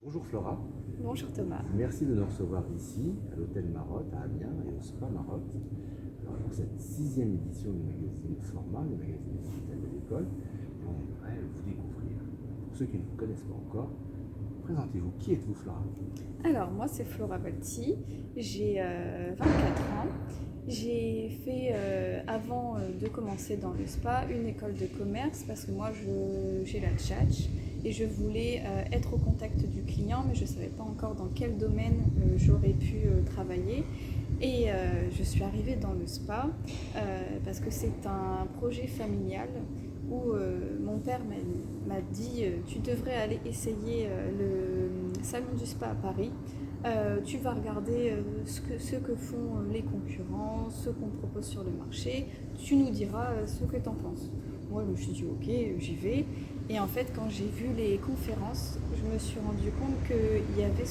Bonjour Flora, Bonjour Thomas. merci de nous recevoir ici, à l'hôtel Marotte, à Amiens et au Spa Marotte. Alors, pour cette 6e édition du magazine Format, le magazine digital de l'école, on aimerait vous découvrir. Pour ceux qui ne vous connaissent pas encore, présentez-vous. Qui êtes-vous Flora? Alors moi c'est Flora Volti, j'ai 24 ans. J'ai fait, avant de commencer dans le spa, une école de commerce parce que moi j'ai la tchatch et je voulais être au contact du client, mais je ne savais pas encore dans quel domaine j'aurais pu travailler. Et je suis arrivée dans le spa parce que c'est un projet familial où mon père m'a dit tu devrais aller essayer le salon du spa à Paris. Tu vas regarder ce que font les concurrents, ce qu'on propose sur le marché, tu nous diras ce que tu en penses. Moi je me suis dit ok, j'y vais. Et en fait quand j'ai vu les conférences, je me suis rendu compte qu'il y avait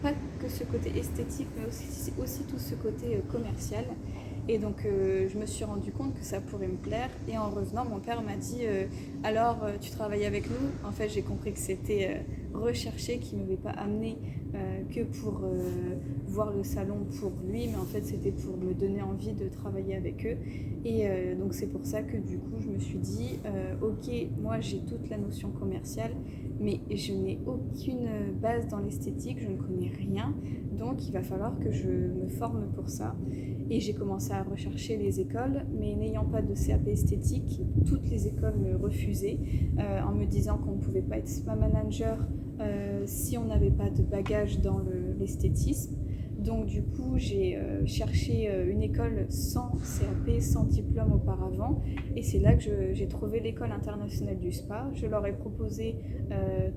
pas que ce côté esthétique, mais aussi tout ce côté commercial. Et donc je me suis rendu compte que ça pourrait me plaire. Et en revenant, mon père m'a dit alors tu travailles avec nous? En fait j'ai compris que c'était recherché, qu'il ne m'avait pas amené que pour voir le salon pour lui, mais en fait c'était pour me donner envie de travailler avec eux. Et donc c'est pour ça que du coup je me suis dit ok, moi j'ai toute la notion commerciale, mais je n'ai aucune base dans l'esthétique, je ne connais rien, donc il va falloir que je me forme pour ça. Et j'ai commencé à rechercher les écoles, mais n'ayant pas de CAP esthétique, toutes les écoles me refusaient en me disant qu'on ne pouvait pas être spa manager si on n'avait pas de bagage dans l'esthétisme. Donc du coup j'ai cherché une école sans CAP, sans diplôme auparavant, et c'est là que j'ai trouvé l'école internationale du spa. Je leur ai proposé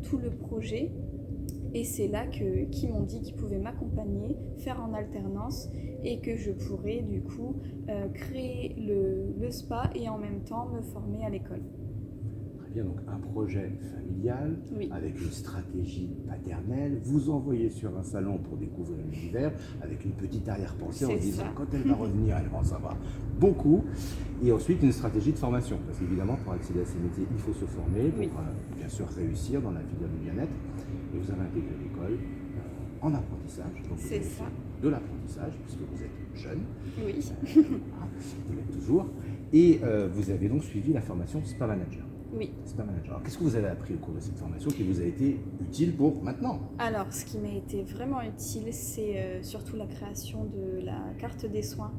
tout le projet, et c'est là qu'ils m'ont dit qu'ils pouvaient m'accompagner, faire en alternance, et que je pourrais du coup créer le spa et en même temps me former à l'école. Très bien, donc un projet familial, Oui. avec une stratégie paternelle, vous envoyez sur un salon pour découvrir l'univers, avec une petite arrière-pensée en C'est disant ça. quand elle va revenir, elle va en savoir beaucoup. Et ensuite une stratégie de formation, parce qu'évidemment pour accéder à ces métiers, il faut se former pour Oui. bien sûr réussir dans la filière du bien-être. Et vous avez intégré l'école en apprentissage, donc vous C'est avez ça. fait de l'apprentissage, puisque vous êtes jeune, Oui. vous l'êtes toujours, et vous avez donc suivi la formation Spa Manager. Oui. Spa Manager. Alors, qu'est-ce que vous avez appris au cours de cette formation qui vous a été utile pour maintenant? Alors, ce qui m'a été vraiment utile, c'est surtout la création de la carte des soins,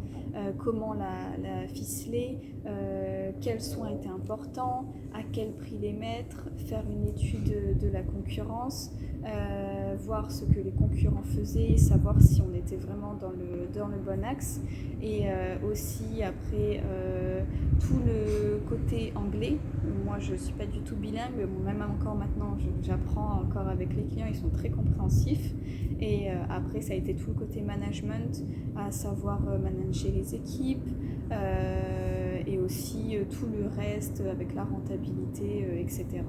comment la ficeler, quels soins étaient importants, à quel prix les mettre, faire une étude de la concurrence, voir ce que les concurrents faisaient, savoir si on était vraiment dans le bon axe, et aussi après tout le côté anglais. Moi je ne suis pas du tout bilingue, même encore maintenant j'apprends encore avec les clients, ils sont très compréhensifs. Et après ça a été tout le côté management, à savoir manager les équipes, et aussi tout le reste avec la rentabilité, etc.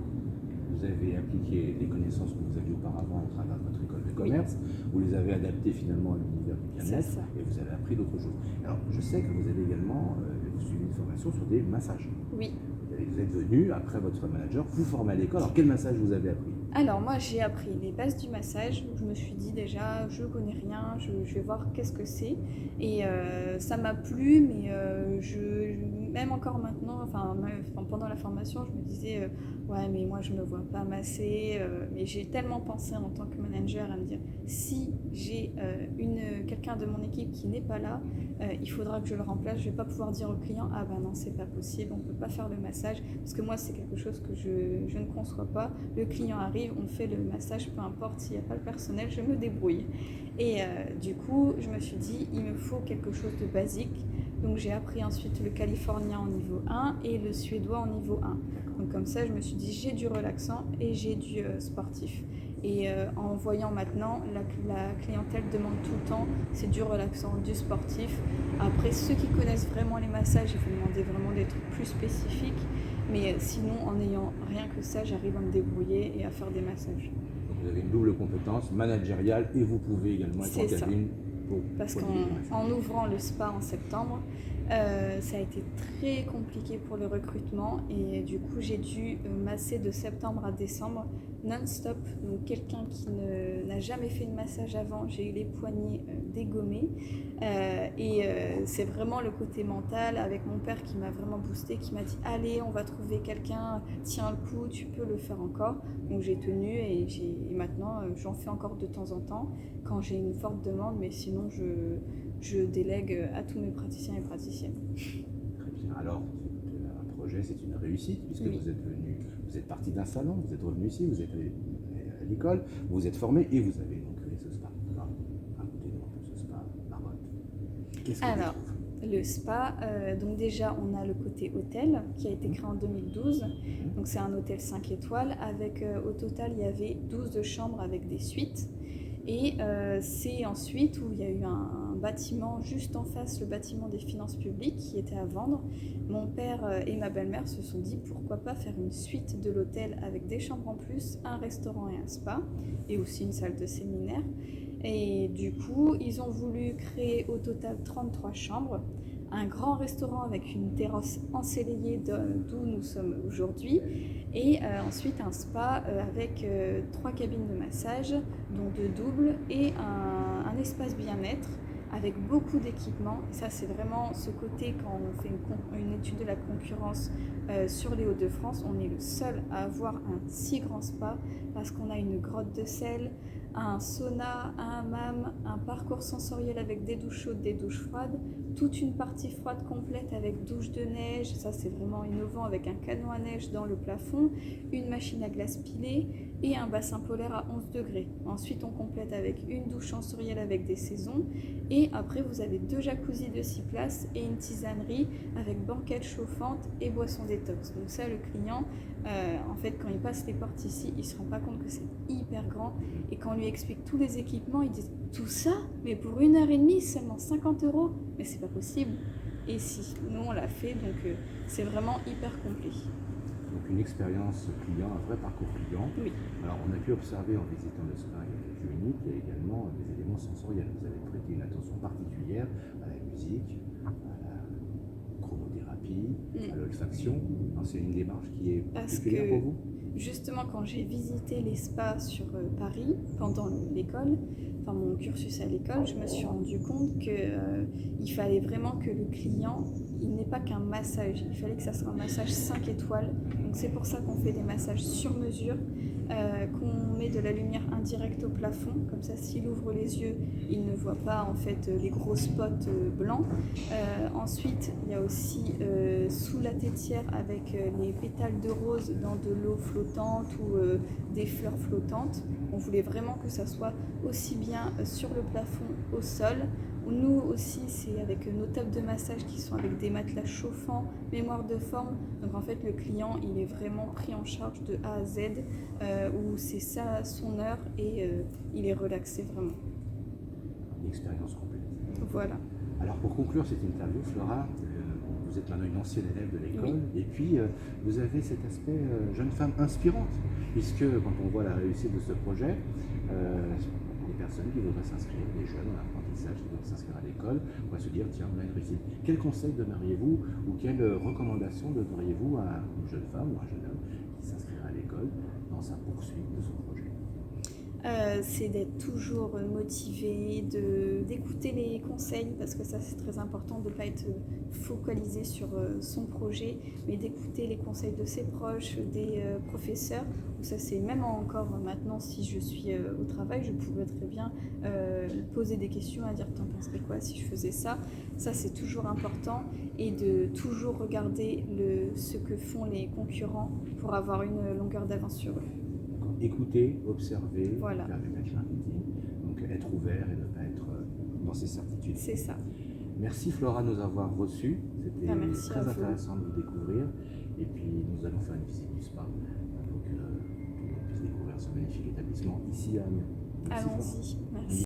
Vous avez appliqué les connaissances que vous aviez auparavant au travers de votre école de commerce, vous les avez adaptées finalement à l'univers du bien-être et vous avez appris d'autres choses. Alors, je sais que vous avez également suivi une formation sur des massages. Oui. Et vous êtes venu, après votre manager, vous former à l'école. Alors, quel massage vous avez appris? Alors moi j'ai appris les bases du massage. Je me suis dit déjà je connais rien, je vais voir qu'est-ce que c'est, et ça m'a plu, mais même encore maintenant, pendant la formation je me disais ouais mais moi je me vois pas masser, mais j'ai tellement pensé en tant que manager à me dire si j'ai quelqu'un de mon équipe qui n'est pas là, il faudra que je le remplace. Je vais pas pouvoir dire au client ah ben non c'est pas possible, on peut pas faire le massage, parce que moi c'est quelque chose que je ne conçois pas. Le client arrive, on fait le massage, peu importe s'il n'y a pas le personnel, je me débrouille. Et du coup je me suis dit il me faut quelque chose de basique, donc j'ai appris ensuite le californien en niveau 1 et le suédois en niveau 1. Donc comme ça je me suis dit j'ai du relaxant et j'ai du sportif. Et en voyant maintenant, la clientèle demande tout le temps, c'est du relaxant, du sportif. Après, ceux qui connaissent vraiment les massages, il faut demander vraiment des trucs plus spécifiques. Mais sinon, en n'ayant rien que ça, j'arrive à me débrouiller et à faire des massages. Donc, vous avez une double compétence managériale et vous pouvez également être en cabine. Parce qu'en ouvrant le spa en septembre, Ça a été très compliqué pour le recrutement et du coup j'ai dû masser de septembre à décembre non-stop. Donc quelqu'un qui n'a jamais fait de massage avant, j'ai eu les poignets dégommés. C'est vraiment le côté mental avec mon père qui m'a vraiment boosté, qui m'a dit allez on va trouver quelqu'un, tiens le coup, tu peux le faire encore. Donc j'ai tenu et maintenant j'en fais encore de temps en temps quand j'ai une forte demande, mais sinon je délègue à tous mes praticiens et praticiennes. Très bien. Alors, un projet, c'est une réussite puisque Oui. vous êtes parti d'un salon, vous êtes revenu ici, vous êtes allé à l'école, vous vous êtes formé et vous avez donc créé ce spa. Alors, racontez-nous un peu ce spa Marotte. Qu'est-ce que Alors, le spa, donc déjà on a le côté hôtel qui a été créé en 2012. Donc c'est un hôtel 5 étoiles avec au total il y avait 12 chambres avec des suites. Et c'est ensuite où il y a eu un bâtiment juste en face, le bâtiment des finances publiques qui était à vendre. Mon père et ma belle-mère se sont dit pourquoi pas faire une suite de l'hôtel avec des chambres en plus, un restaurant et un spa, et aussi une salle de séminaire. Et du coup, ils ont voulu créer au total 33 chambres, un grand restaurant avec une terrasse ensoleillée d'où nous sommes aujourd'hui, et ensuite un spa avec 3 cabines de massage, dont 2 doubles, et un espace bien-être avec beaucoup d'équipements. Ça, c'est vraiment ce côté quand on fait une étude de la concurrence sur les Hauts-de-France, on est le seul à avoir un si grand spa parce qu'on a une grotte de sel, un sauna, un hammam, un parcours sensoriel avec des douches chaudes, des douches froides, toute une partie froide complète avec douche de neige, ça c'est vraiment innovant avec un canon à neige dans le plafond, une machine à glace pilée et un bassin polaire à 11 degrés. Ensuite on complète avec une douche sensorielle avec des saisons et après vous avez 2 jacuzzis de 6 places et une tisanerie avec banquette chauffante et boisson détox. Donc ça le client, en fait quand il passe les portes ici, il se rend pas compte que c'est hyper grand et quand on lui explique tous les équipements, il dit tout ça, mais pour 1h30 seulement 50 €, mais c'est pas possible. Et si, nous on l'a fait, donc c'est vraiment hyper complet. Donc une expérience client, un vrai parcours client. Oui. Alors on a pu observer en visitant le spa il y a quelques minutes, il y a également des éléments sensoriels. Vous avez prêté une attention particulière à la musique, à la chronothérapie, à l'olfaction. Alors, c'est une démarche qui est Parce particulière pour vous? justement quand j'ai visité les spas sur Paris pendant l'école, enfin mon cursus à l'école, je me suis rendu compte qu'il fallait vraiment que le client, il n'ait pas qu'un massage, il fallait que ça soit un massage 5 étoiles. Donc c'est pour ça qu'on fait des massages sur mesure, qu'on met de la lumière indirecte au plafond, comme ça s'il ouvre les yeux, il ne voit pas en fait les gros spots blancs. Ensuite, il y a aussi sous la tétière avec les pétales de rose dans de l'eau flottante ou des fleurs flottantes. On voulait vraiment que ça soit aussi bien sur le plafond, au sol. Nous aussi, c'est avec nos tables de massage qui sont avec des matelas chauffants, mémoire de forme. Donc en fait, le client, il est vraiment pris en charge de A à Z, où c'est ça son heure et il est relaxé vraiment. Une expérience complète. Voilà. Alors pour conclure cette interview, Flora, vous êtes maintenant une ancienne élève de l'école, Oui. et puis vous avez cet aspect jeune femme inspirante, puisque quand on voit la réussite de ce projet, les personnes qui voudraient s'inscrire, les jeunes en apprentissage qui voudraient s'inscrire à l'école, pourraient se dire tiens, on a une réussite. Quel conseil donneriez-vous ou quelle recommandation donneriez-vous à une jeune femme ou un jeune homme qui s'inscrira à l'école dans sa poursuite de son projet? C'est d'être toujours motivé, d'écouter les conseils, parce que ça c'est très important, de ne pas être focalisé sur son projet, mais d'écouter les conseils de ses proches, des professeurs. Donc ça c'est même encore maintenant, si je suis au travail, je pourrais très bien poser des questions, à dire t'en penserais quoi si je faisais ça. Ça c'est toujours important, et de toujours regarder ce que font les concurrents pour avoir une longueur d'avance sur eux. Écouter, observer, Voilà. faire du marketing, donc être ouvert et ne pas être dans ses certitudes. C'est ça. Merci Flora de nous avoir reçus, c'était Merci très à vous. intéressant de vous découvrir, et puis nous allons faire une visite du spa pour que tout le monde puisse découvrir ce magnifique établissement ici à Amiens. Merci, Flora. Allons-y. Merci.